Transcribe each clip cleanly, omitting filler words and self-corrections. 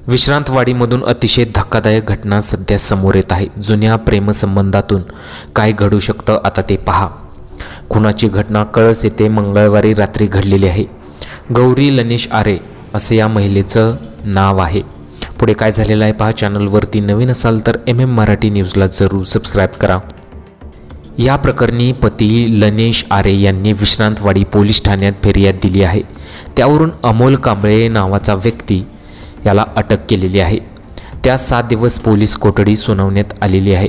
विश्रांतवाडीमधून अतिशय धक्कादायक घटना सध्या समोर येत आहे। जुन्या प्रेमसंबंधातून काय घडू शकतं आता ते पहा। खुनाची घटना कळस येथे मंगळवारी रात्री घडलेली आहे। गौरी लनेश आरे असे या महिलेचं नाव आहे। पुढे काय झालेलं आहे पहा। चॅनलवरती नवीन असाल तर मराठी न्यूजला जरूर सबस्क्राईब करा। या प्रकरणी पती लनेश आरे यांनी विश्रांतवाडी पोलीस ठाण्यात फिर्याद दिली आहे। त्यावरून अमोल कांबळे नावाचा व्यक्ती याला अटक केलेली आहे। त्या 7 दिवस पोलीस कोठडी सुनावण्यात आलेली आहे।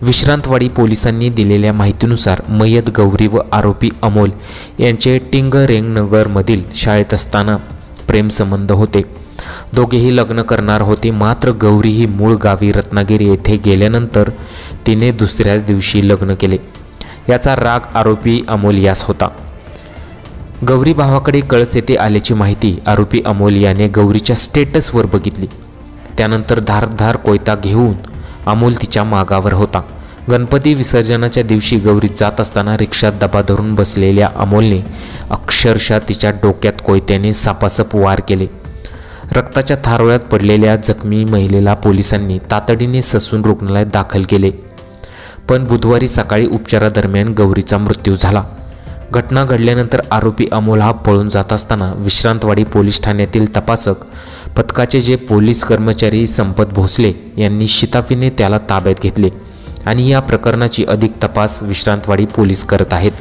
विश्रांतवाडी पोलिसांनी दिलेल्या माहितीनुसार मयत गौरी व आरोपी अमोल यांचे टिंगरेंगनगरमधील शाळेत असताना प्रेमसंबंध होते। दोघेही लग्न करणार होते, मात्र गौरी ही मूळ गावी रत्नागिरी येथे गेल्यानंतर तिने दुसऱ्याच दिवशी लग्न केले। याचा राग आरोपी अमोल यास होता। गौरी भावाकडे कळस येथे आल्याची माहिती आरोपी अमोल याने गौरीच्या स्टेटसवर बघितली। त्यानंतर धारदार कोयता घेऊन अमोल तिच्या मागावर होता। गणपती विसर्जनाच्या दिवशी गौरी जात असताना रिक्षात दबा धरून बसलेल्या अमोलने अक्षरशः तिच्या डोक्यात कोयत्याने सापासप वार केले। रक्ताच्या थारोळ्यात पडलेल्या जखमी महिलेला पोलिसांनी तातडीने ससून रुग्णालयात दाखल केले, पण बुधवारी सकाळी उपचारादरम्यान गौरीचा मृत्यू झाला। घटना घडल्यानंतर आरोपी अमोल हा पळून जात असताना विश्रांतवाडी पोलीस ठाण्यातील तपासक पथकाचे जे पोलीस कर्मचारी संपत भोसले यांनी शिताफीने त्याला ताब्यात घेतले आणि या प्रकरणाची अधिक तपास विश्रांतवाडी पोलीस करत आहेत।